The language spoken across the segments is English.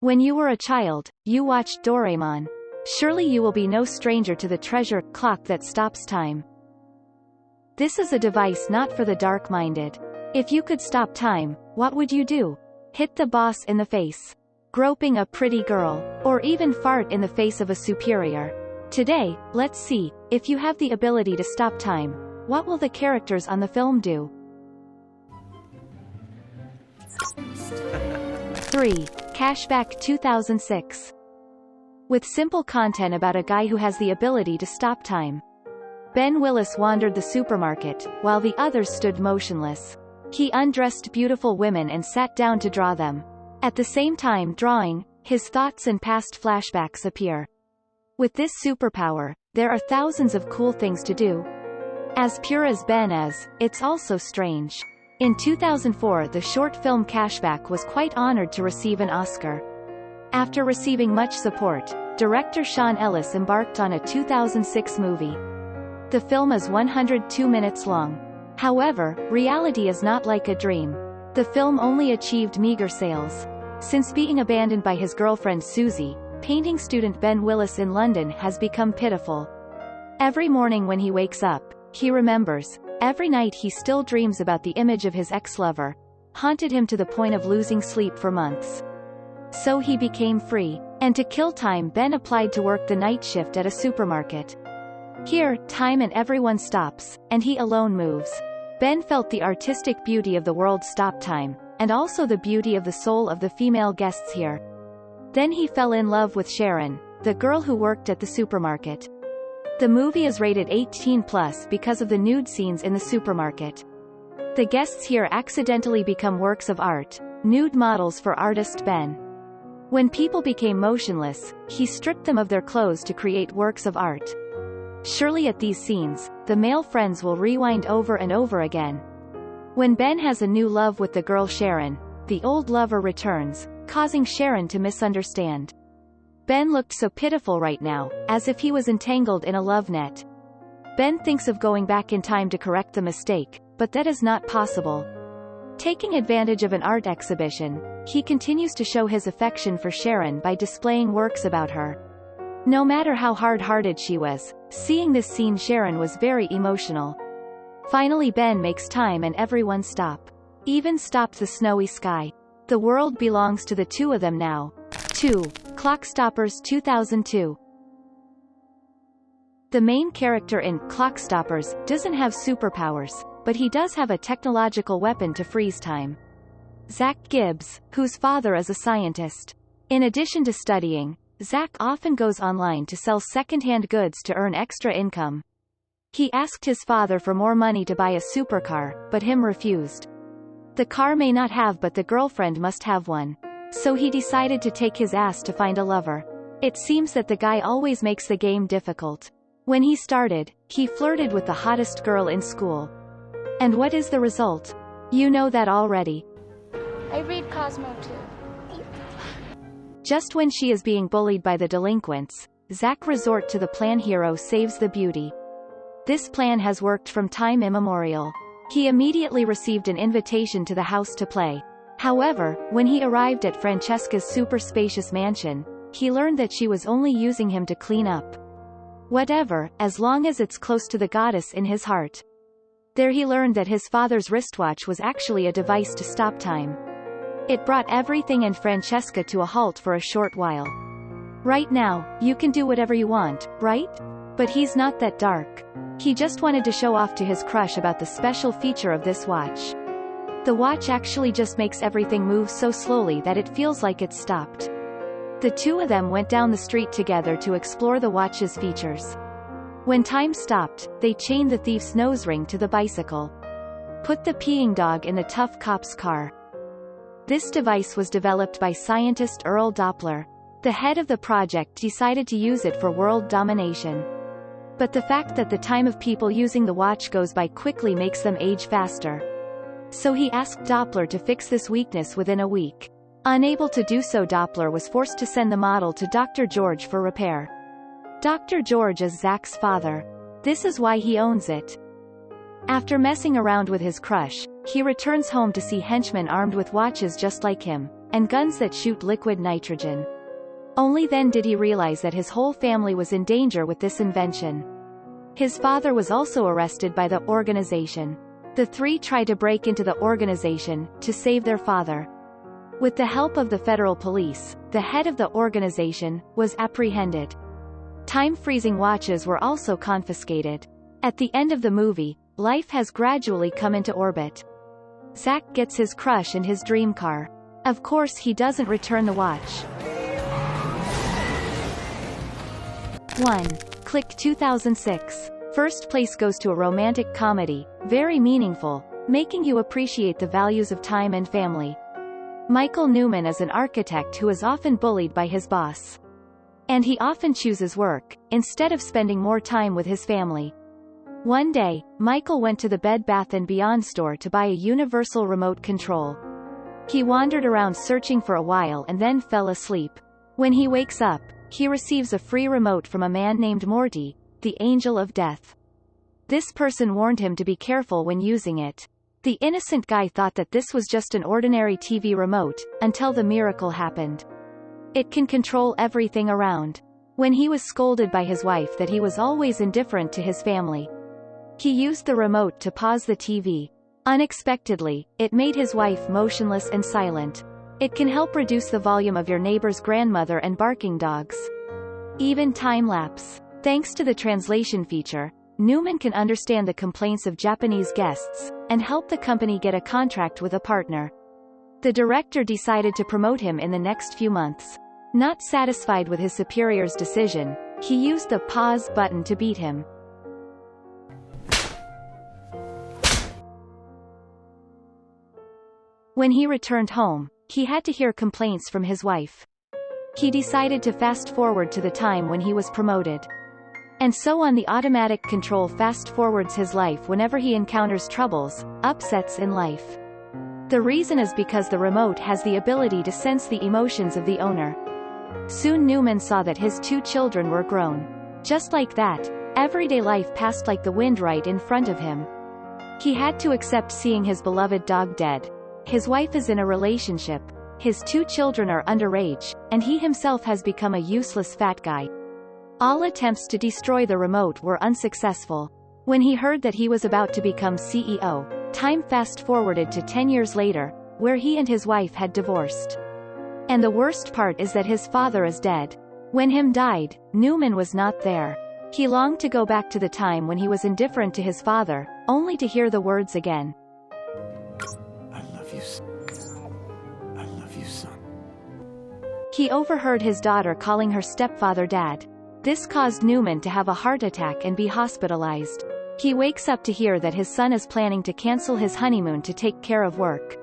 When you were a child, you watched Doraemon. Surely you will be no stranger to the treasure clock that stops time. This is a device not for the dark-minded. If you could stop time, what would you do? Hit the boss in the face, groping a pretty girl, or even fart in the face of a superior. Today, let's see, if you have the ability to stop time, what will the characters on the film do? 3. Cashback 2006. With simple content about a guy who has the ability to stop time. Ben Willis wandered the supermarket, while the others stood motionless. He undressed beautiful women and sat down to draw them. At the same time drawing, his thoughts and past flashbacks appear. With this superpower, there are thousands of cool things to do. As pure as Ben is, it's also strange. In 2004, the short film Cashback was quite honored to receive an Oscar. After receiving much support, director Sean Ellis embarked on a 2006 movie. The film is 102 minutes long. However, reality is not like a dream. The film only achieved meager sales. Since being abandoned by his girlfriend Susie, painting student Ben Willis in London has become pitiful. Every morning when he wakes up, he remembers. Every night he still dreams about the image of his ex-lover, haunted him to the point of losing sleep for months. So he became free, and to kill time Ben applied to work the night shift at a supermarket. Here, time and everyone stops, and he alone moves. Ben felt the artistic beauty of the world stop time, and also the beauty of the soul of the female guests here. Then he fell in love with Sharon, the girl who worked at the supermarket. The movie is rated 18+ because of the nude scenes in the supermarket. The guests here accidentally become works of art, nude models for artist Ben. When people became motionless, he stripped them of their clothes to create works of art. Surely at these scenes, the male friends will rewind over and over again. When Ben has a new love with the girl Sharon, the old lover returns, causing Sharon to misunderstand. Ben looked so pitiful right now, as if he was entangled in a love net. Ben thinks of going back in time to correct the mistake, but that is not possible. Taking advantage of an art exhibition, he continues to show his affection for Sharon by displaying works about her. No matter how hard-hearted she was, seeing this scene Sharon was very emotional. Finally Ben makes time and everyone stop. Even stopped the snowy sky. The world belongs to the two of them now. 2. Clockstoppers 2002. The main character in Clockstoppers doesn't have superpowers, but he does have a technological weapon to freeze time. Zach Gibbs, whose father is a scientist. In addition to studying, Zach often goes online to sell second-hand goods to earn extra income. He asked his father for more money to buy a supercar, but him refused. The car may not have but the girlfriend must have one. So he decided to take his ass to find a lover. It seems that the guy always makes the game difficult. When he started, he flirted with the hottest girl in school. And what is the result? You know that already. I read Cosmo too. Just when she is being bullied by the delinquents, Zach resort to the plan hero saves the beauty. This plan has worked from time immemorial. He immediately received an invitation to the house to play. However, when he arrived at Francesca's super spacious mansion, he learned that she was only using him to clean up. Whatever, as long as it's close to the goddess in his heart. There he learned that his father's wristwatch was actually a device to stop time. It brought everything and Francesca to a halt for a short while. Right now, you can do whatever you want, right? But he's not that dark. He just wanted to show off to his crush about the special feature of this watch. The watch actually just makes everything move so slowly that it feels like it's stopped. The two of them went down the street together to explore the watch's features. When time stopped, they chained the thief's nose ring to the bicycle. Put the peeing dog in the tough cop's car. This device was developed by scientist Earl Doppler. The head of the project decided to use it for world domination. But the fact that the time of people using the watch goes by quickly makes them age faster. So he asked Doppler to fix this weakness within a week. Unable to do so, Doppler was forced to send the model to Dr. George for repair. Dr. George is Zach's father. This is why he owns it. After messing around with his crush, he returns home to see henchmen armed with watches just like him. and guns that shoot liquid nitrogen. Only then did he realize that his whole family was in danger with this invention. His father was also arrested by the organization. The three tried to break into the organization to save their father. With the help of the federal police, the head of the organization was apprehended. Time-freezing watches were also confiscated. At the end of the movie, life has gradually come into orbit. Zack gets his crush and his dream car. Of course he doesn't return the watch. 1. Click 2006. First place goes to a romantic comedy, very meaningful, making you appreciate the values of time and family. Michael Newman is an architect who is often bullied by his boss. And he often chooses work, instead of spending more time with his family. One day, Michael went to the Bed Bath & Beyond store to buy a universal remote control. He wandered around searching for a while and then fell asleep. When he wakes up, he receives a free remote from a man named Morty, the Angel of Death. This person warned him to be careful when using it. The innocent guy thought that this was just an ordinary TV remote, until the miracle happened. It can control everything around. When he was scolded by his wife that he was always indifferent to his family, he used the remote to pause the TV. Unexpectedly, it made his wife motionless and silent. It can help reduce the volume of your neighbor's grandmother and barking dogs. Even time-lapse. Thanks to the translation feature, Newman can understand the complaints of Japanese guests, and help the company get a contract with a partner. The director decided to promote him in the next few months. Not satisfied with his superior's decision, he used the pause button to beat him. When he returned home, he had to hear complaints from his wife. He decided to fast forward to the time when he was promoted. And so on, the automatic control fast forwards his life whenever he encounters troubles, upsets in life. The reason is because the remote has the ability to sense the emotions of the owner. Soon Newman saw that his 2 children were grown. Just like that, everyday life passed like the wind right in front of him. He had to accept seeing his beloved dog dead. His wife is in a relationship, his 2 children are underage, and he himself has become a useless fat guy. All attempts to destroy the remote were unsuccessful. When he heard that he was about to become CEO, time fast-forwarded to 10 years later, where he and his wife had divorced. And the worst part is that his father is dead. When him died, Newman was not there. He longed to go back to the time when he was indifferent to his father, only to hear the words again. I love you, son. He overheard his daughter calling her stepfather dad. This caused Newman to have a heart attack and be hospitalized. He wakes up to hear that his son is planning to cancel his honeymoon to take care of work.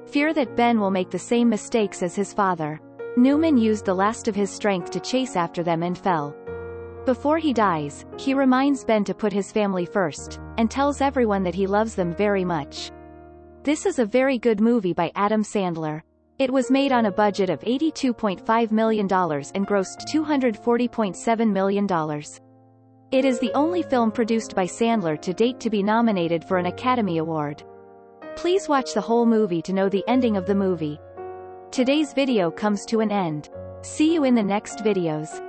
Fear that Ben will make the same mistakes as his father. Newman used the last of his strength to chase after them and fell. Before he dies, he reminds Ben to put his family first, and tells everyone that he loves them very much. This is a very good movie by Adam Sandler. It was made on a budget of $82.5 million and grossed $240.7 million. It is the only film produced by Sandler to date to be nominated for an Academy Award. Please watch the whole movie to know the ending of the movie. Today's video comes to an end. See you in the next videos.